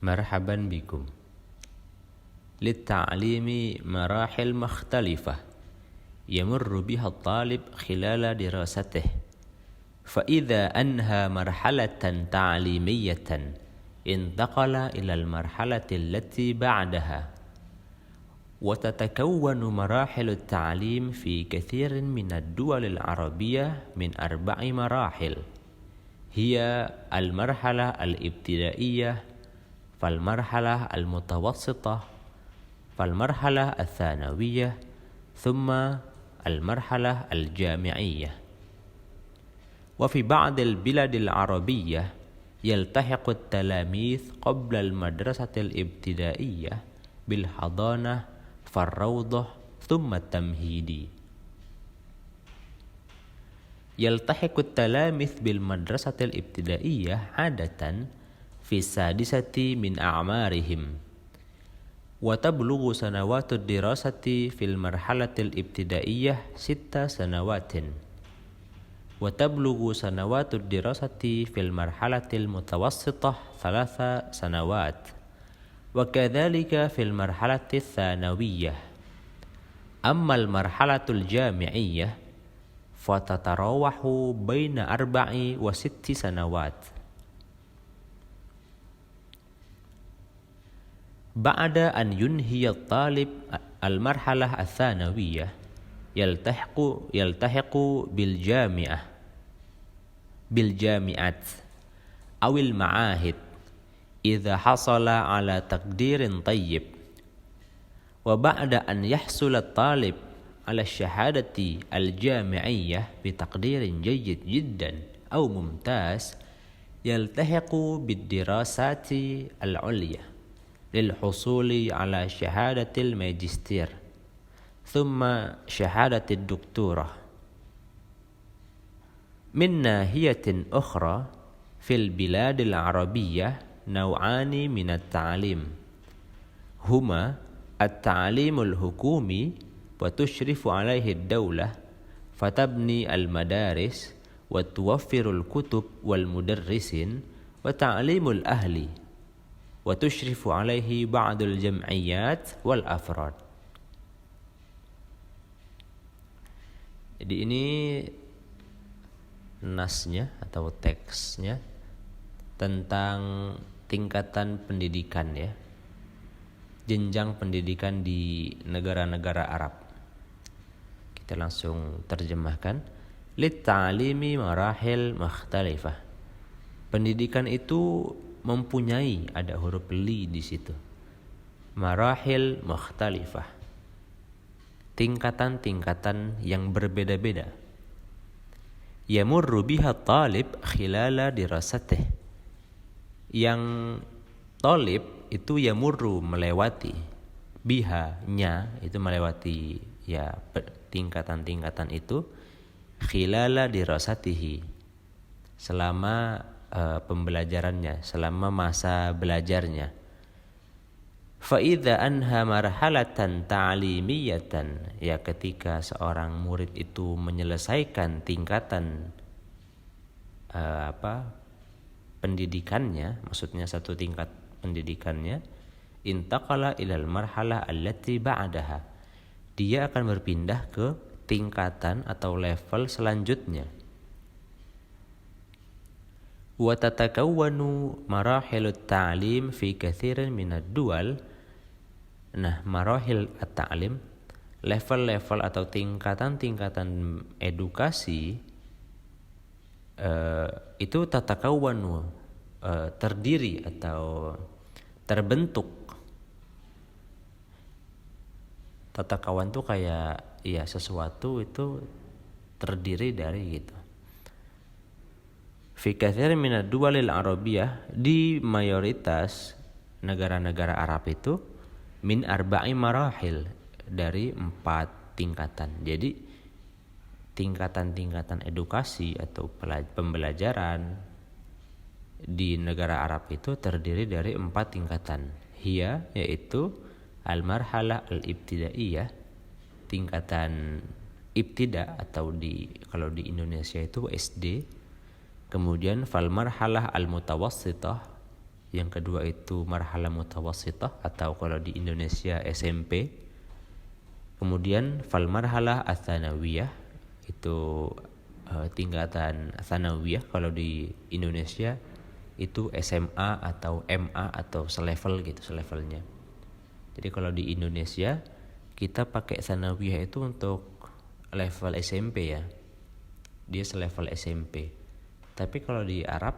مرحبا بكم. للتعليم مراحل مختلفة يمر بها الطالب خلال دراسته، فإذا أنهى مرحلة تعليمية انتقل إلى المرحلة التي بعدها. وتتكون مراحل التعليم في كثير من الدول العربية من 4 مراحل، هي المرحلة الابتدائية، فالمرحلة المتوسطة، فالمرحلة الثانوية، ثم المرحلة الجامعية. وفي بعض البلاد العربية يلتحق التلاميذ قبل المدرسة الابتدائية بالحضانة فالروضة ثم التمهيدي. يلتحق التلاميذ بالمدرسة الابتدائية عادة في 6 من أعمارهم، وتبلغ سنوات الدراسة في المرحلة الابتدائية 6 سنوات، وتبلغ سنوات الدراسة في المرحلة المتوسطة 3 سنوات، وكذلك في المرحلة الثانوية. أما المرحلة الجامعية فتتراوح بين 4 و6 سنوات. بعد أن ينهي الطالب المرحلة الثانوية يلتحق بالجامعات أو المعاهد إذا حصل على تقدير طيب. وبعد أن يحصل الطالب على الشهادة الجامعية بتقدير جيد جدا أو ممتاز يلتحق بالدراسات العليا للحصول على شهادة الماجستير ثم شهادة الدكتوراه. من ناحية أخرى في البلاد العربية نوعان من التعليم، هما التعليم الحكومي وتشرف عليه الدولة فتبني المدارس وتوفر الكتب والمدرسين، وتعليم الأهلي وتشرف عليه بعض الجمعيات والأفراد. Jadi ini nasnya atau teksnya tentang tingkatan pendidikan ya, jenjang pendidikan di negara-negara Arab. Kita langsung terjemahkan. Lit-ta'limi marahil mukhtalifah. Pendidikan itu mempunyai, ada huruf li di situ. Marahil mukhtalifah. Tingkatan-tingkatan yang berbeda-beda. Yamurru biha talib khilala dirasatih. Yang talib itu yamurru melewati, biha nya itu melewati ya tingkatan-tingkatan itu, khilala dirasatihi selama pembelajarannya, selama masa belajarnya. Fa idza anha marhalatan ta'limiyatan, ya ketika seorang murid itu menyelesaikan tingkatan pendidikannya, maksudnya satu tingkat pendidikannya, intaqala ilal marhalah allati ba'daha, dia akan berpindah ke tingkatan atau level selanjutnya. Wa tatakawwanu marahilut ta'lim fi katsirin minad dual. Nah, marahil at-ta'lim, level-level atau tingkatan-tingkatan edukasi itu tatakawwanu terdiri atau terbentuk. Tatakawan tuh kayak ya sesuatu itu terdiri dari gitu. Fi katsir min ad-duwalil arabiyyah, di mayoritas negara-negara Arab itu min 4 marahil, dari 4 tingkatan. Jadi tingkatan-tingkatan edukasi atau pembelajaran di negara Arab itu terdiri dari 4 tingkatan. Hiya, yaitu al-marhalah al-ibtidaiyah, tingkatan ibtida atau kalau di Indonesia itu SD. Kemudian fal marhalah al-mutawassithah, yang kedua itu marhalah mutawassithah atau kalau di Indonesia SMP. Kemudian fal marhalah ats-tsanawiyah itu tingkatan tsanawiyah kalau di Indonesia itu SMA atau MA atau selevel gitu selevelnya. Jadi kalau di Indonesia kita pakai tsanawiyah itu untuk level SMP ya. Dia selevel SMP. Tapi kalau di Arab,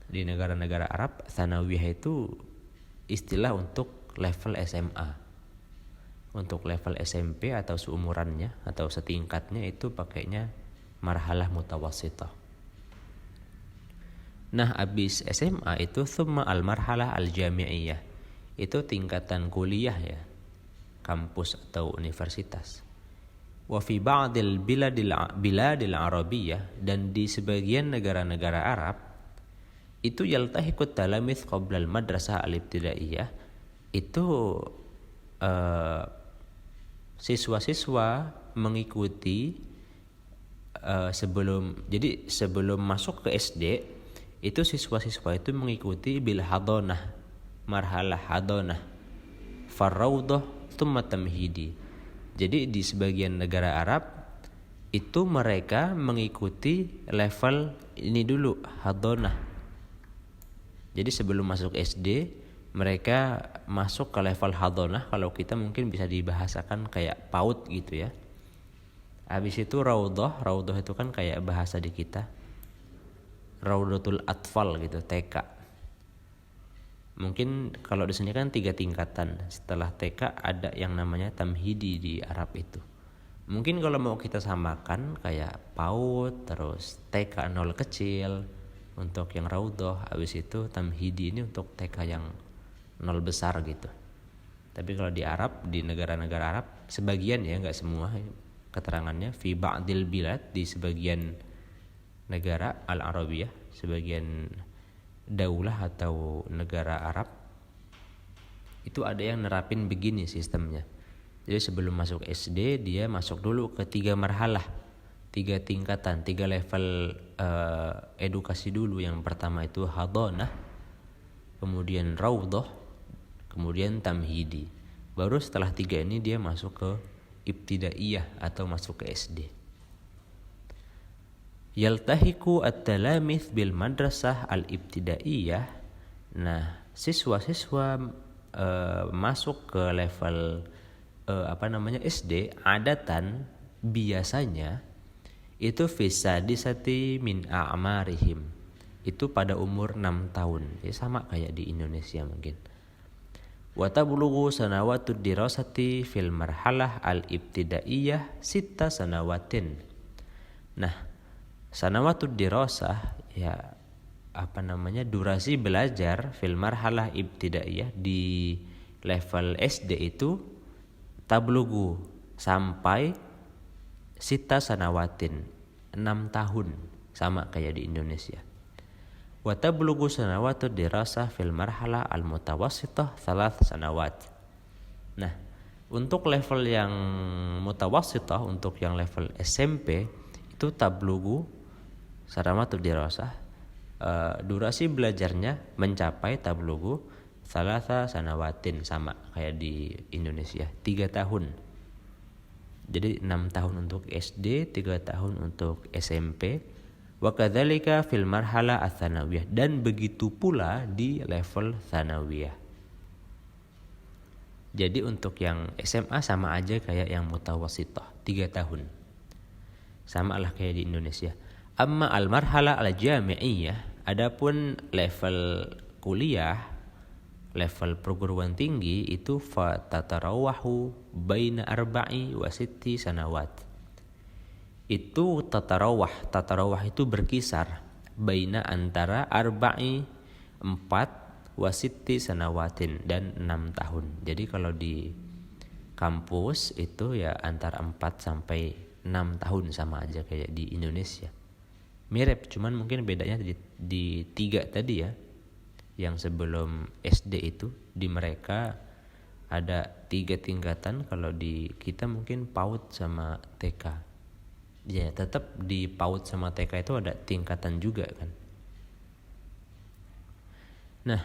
di negara-negara Arab, tsanawiyah itu istilah untuk level SMA. Untuk level SMP atau seumurannya atau setingkatnya itu pakainya marhalah mutawassithah. Nah, habis SMA itu tsumma al-marhalah al-jami'iyah. Itu tingkatan kuliah ya, kampus atau universitas. Wa fi ba'dil biladil arabiyyah, dan di sebagian negara-negara Arab itu yaltahiqut talamits qabla al-madrasah al-ibtidaiyah. Itu siswa-siswa mengikuti sebelum masuk ke SD itu siswa-siswa itu mengikuti bil hadonah, marhalah hadonah, farraudah, thumma tamhidi. Jadi di sebagian negara Arab itu mereka mengikuti level ini dulu, hadonah. Jadi sebelum masuk SD mereka masuk ke level hadonah, kalau kita mungkin bisa dibahasakan kayak PAUD gitu ya. Habis itu raudhah itu kan kayak bahasa di kita. Raudhatul Atfal gitu, TK. Mungkin kalau di sini kan 3 tingkatan. Setelah TK ada yang namanya tamhidi di Arab itu. Mungkin kalau mau kita samakan kayak PAUD, terus TK 0 kecil untuk yang raudhah, habis itu tamhidi ini untuk TK yang 0 besar gitu. Tapi kalau di Arab, di negara-negara Arab sebagian ya, enggak semua keterangannya, fi ba'dil bilad, di sebagian negara al-Arabiyah, sebagian daulah atau negara Arab itu ada yang nerapin begini sistemnya. Jadi sebelum masuk SD dia masuk dulu ke 3 marhalah, 3 tingkatan, 3 level edukasi dulu. Yang pertama itu hadonah, kemudian raudhah, kemudian tamhidi. Baru setelah 3 ini dia masuk ke ibtidaiyah atau masuk ke SD. Yaltahiku at-talamits bil madrasah al-ibtidaiyah. Nah, siswa-siswa masuk ke level SD adatan biasanya itu fisadisati min a'marihim. Itu pada umur 6 tahun. Ya sama kayak di Indonesia mungkin. Wa tablughu sanawatud dirasati fil marhalah al-ibtidaiyah 6 sanawatin. Nah, sanawatud dirasah ya durasi belajar fil marhalah ibtidaiyah di level SD itu tablughu sampai 6 sanawatin, 6 tahun, sama kayak di Indonesia. Wa tablughu sanawatud dirasah fil marhalah al mutawassithah 3 sanawat. Nah, untuk level yang mutawassithah, untuk yang level SMP itu tablughu sanawatud dirasah, durasi belajarnya mencapai tablughu 3 sanawatin, sama kayak di Indonesia, 3 tahun. Jadi 6 tahun untuk SD, 3 tahun untuk SMP. Wa kadzalika fil marhalah ats-tsanawiyah, dan begitu pula di level tsanawiyah. Jadi untuk yang SMA sama aja kayak yang mutawassithah, 3 tahun. Sama lah kayak di Indonesia. Amma al-marhalah al-jami'iyah, adapun level kuliah, level perguruan tinggi itu fa tatarawahu baina 4 wa 6 sanawat. Itu tatarawah itu berkisar baina antara 4 wa 6 sanawatin dan 6 tahun. Jadi kalau di kampus itu ya antara 4 sampai 6 tahun, sama aja kayak di Indonesia. Mirip, cuman mungkin bedanya di 3 tadi ya. Yang sebelum SD itu di mereka ada 3 tingkatan, kalau di kita mungkin PAUD sama TK. Ya tetap di PAUD sama TK itu ada tingkatan juga kan. Nah,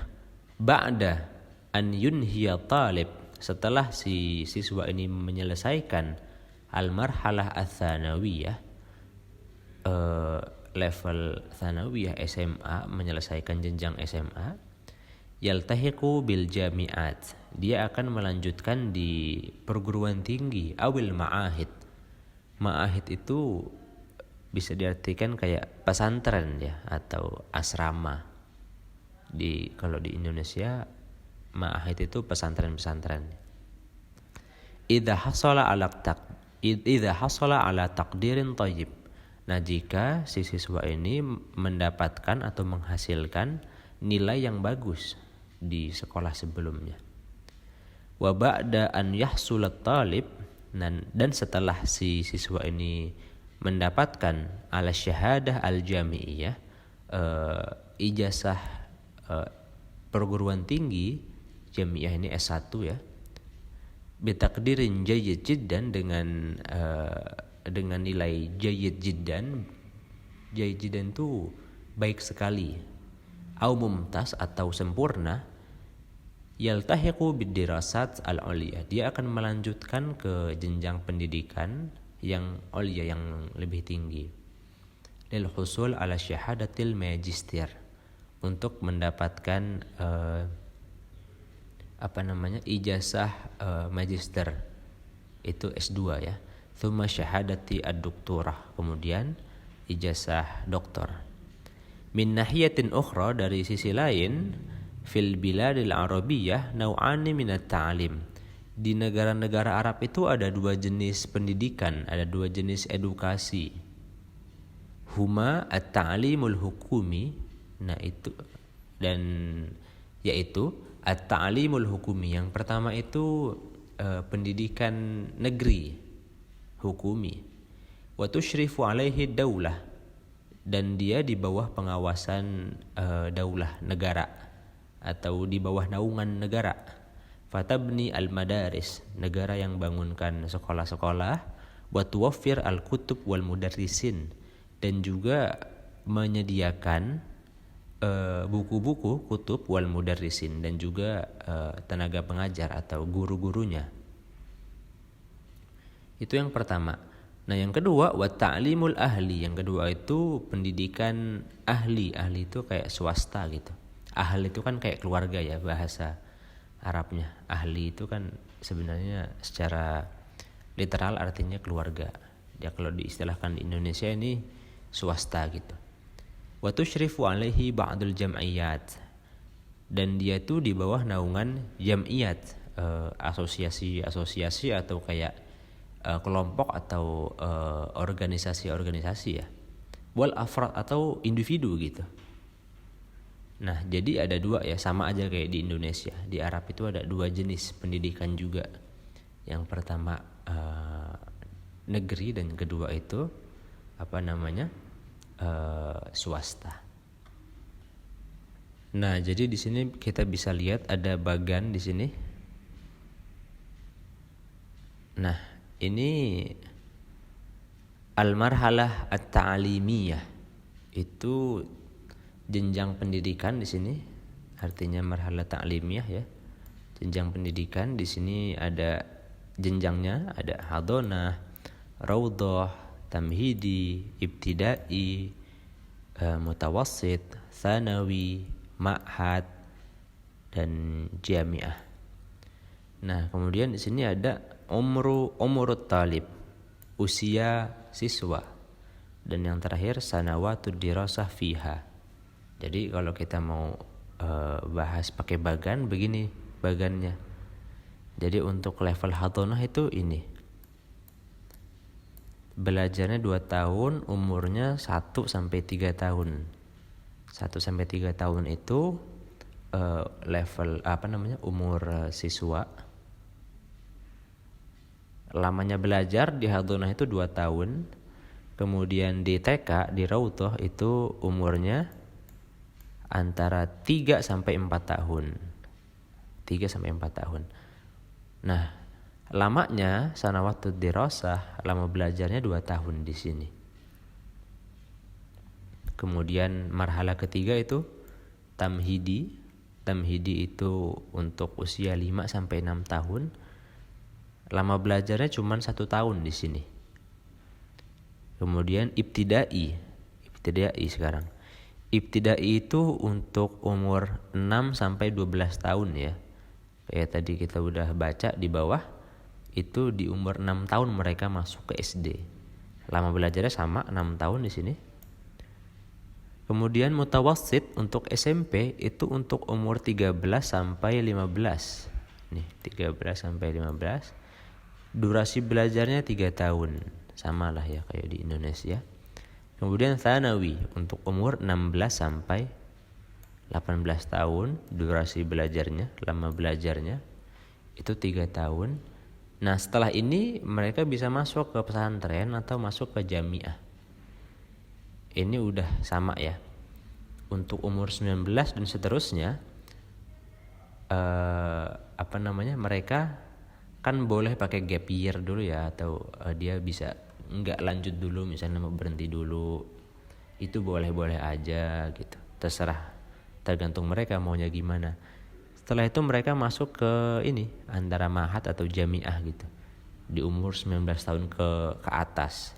Ba'da an yunhiya talib, setelah si siswa ini menyelesaikan al-marhalah ats-tsanawiyah, level tsanawiyah SMA, menyelesaikan jenjang SMA, yaltahiqu bil jami'at, dia akan melanjutkan di perguruan tinggi, awil ma'ahid. Ma'ahid itu bisa diartikan kayak pesantren ya, atau asrama. Kalau di Indonesia ma'ahid itu pesantren-pesantren. Idza hasala ala taqdirin thayyib. Nah, jika si siswa ini mendapatkan atau menghasilkan nilai yang bagus di sekolah sebelumnya. Wa ba'da an yahsulat talib, dan setelah si siswa ini mendapatkan ala syahadah al-jami'iyah, ijazah perguruan tinggi jami'ah ini S1 ya, bitaqdirin jayyid jiddan, dengan nilai jayyid jiddan. Jayyid jiddan itu baik sekali, au mumtaz atau sempurna. Yaltahiqu bidirasat al-uliyah, dia akan melanjutkan ke jenjang pendidikan yang uliyah, yang lebih tinggi. Lil husul ala syahadatil magister, untuk mendapatkan ijazah magister, itu S2 ya. Tsumma syahadati ad-doktorah, kemudian ijazah doktor. Min nahiyatin ukhra, dari sisi lain, fil biladil arabiyyah nau'ani minat ta'lim, di negara-negara Arab itu ada dua jenis pendidikan, ada dua jenis edukasi. Huma at-ta'limul hukumi, yaitu at-ta'limul hukumi. Yang pertama itu pendidikan negeri, hukumi. Wa tusyrifu alaihi daulah, dan dia di bawah pengawasan daulah, negara, atau di bawah naungan negara. Fatabni al-madaris, negara yang bangunkan sekolah-sekolah. Wa tuwaffir al-kutub wal mudarrisin, dan juga menyediakan buku-buku, kutub wal mudarrisin, dan juga tenaga pengajar atau guru-gurunya. Itu yang pertama. Nah, yang kedua, wa ta'limul ahli, yang kedua itu pendidikan ahli. Ahli itu kayak swasta gitu. Ahli itu kan kayak keluarga ya, bahasa Arabnya. Ahli itu kan sebenarnya secara literal artinya keluarga. Ya, kalau diistilahkan di Indonesia ini swasta gitu. Wa tusyrifu alaihi ba'dul jam'iyat, dan dia itu di bawah naungan jam'iyat, asosiasi-asosiasi atau kayak kelompok atau organisasi-organisasi ya. Wal afrad, atau individu gitu. Nah, jadi ada dua ya, sama aja kayak di Indonesia. Di Arab itu ada dua jenis pendidikan juga. Yang pertama negeri, dan kedua itu swasta. Nah, jadi di sini kita bisa lihat ada bagan di sini. Nah, ini al-marhalah at-ta'limiyah, itu jenjang pendidikan di sini, artinya marhalah ta'limiyah ya. Jenjang pendidikan di sini ada jenjangnya, ada hadonah, raudhah, tamhidi, ibtidai, mutawassit, tsanawi, ma'had, dan jami'ah. Nah, kemudian di sini ada umurut talib, usia siswa, dan yang terakhir sanawatud dirasah fiha. Jadi kalau kita mau bahas pakai bagan, begini bagannya. Jadi untuk level hadonah itu ini, belajarnya 2 tahun, umurnya 1 sampai 3 tahun. 1 sampai 3 tahun itu level umur siswa. Lamanya belajar di hadonah itu 2 tahun. Kemudian di TK, di raudhah itu umurnya antara 3 sampai 4 tahun. 3 sampai 4 tahun. Nah, lamanya sanawatud dirasah, lama belajarnya 2 tahun di sini. Kemudian marhalah ketiga itu tamhidi, Tamhidi itu untuk usia 5 sampai 6 tahun. Lama belajarnya cuma 1 tahun di sini. Kemudian ibtidai sekarang. Ibtidai itu untuk umur 6 sampai 12 tahun ya. Kayak tadi kita udah baca di bawah, itu di umur 6 tahun mereka masuk ke SD. Lama belajarnya sama 6 tahun di sini. Kemudian mutawassit untuk SMP itu untuk umur 13 sampai 15. Nih, 13 sampai 15. Durasi belajarnya 3 tahun. Sama lah ya kayak di Indonesia. Kemudian tsanawi untuk umur 16 sampai 18 tahun. Durasi belajarnya, lama belajarnya itu 3 tahun. Nah, setelah ini mereka bisa masuk ke pesantren atau masuk ke jamiah. Ini udah sama ya. Untuk umur 19 dan seterusnya mereka kan boleh pakai gap year dulu ya, atau dia bisa enggak lanjut dulu, misalnya mau berhenti dulu. Itu boleh-boleh aja gitu. Terserah, tergantung mereka maunya gimana. Setelah itu mereka masuk ke ini antara ma'had atau jamiah gitu. Di umur 19 tahun ke atas.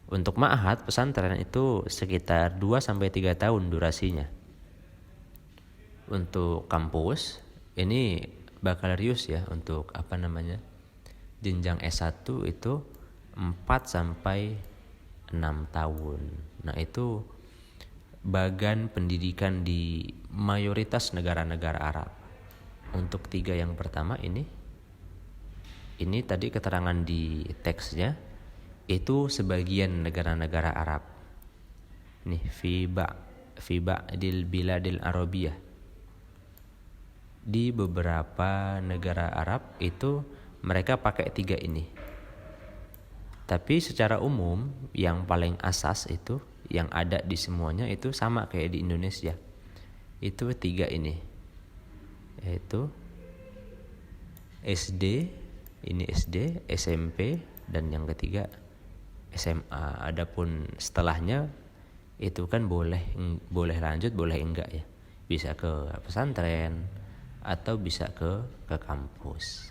Untuk ma'had pesantren itu sekitar 2 sampai 3 tahun durasinya. Untuk kampus ini bakalarius ya, untuk jenjang S1 itu 4 sampai 6 tahun. Nah, itu bagan pendidikan di mayoritas negara-negara Arab. Untuk 3 yang pertama ini tadi keterangan di teksnya, itu sebagian negara-negara Arab. Nih, fi ba'dil biladil arabiyah. Di beberapa negara Arab itu mereka pakai 3 ini. Tapi secara umum yang paling asas itu yang ada di semuanya itu sama kayak di Indonesia. Itu 3 ini. Yaitu SD, SMP, dan yang ketiga SMA. Adapun setelahnya itu kan boleh lanjut, boleh enggak ya. Bisa ke pesantren atau bisa ke kampus.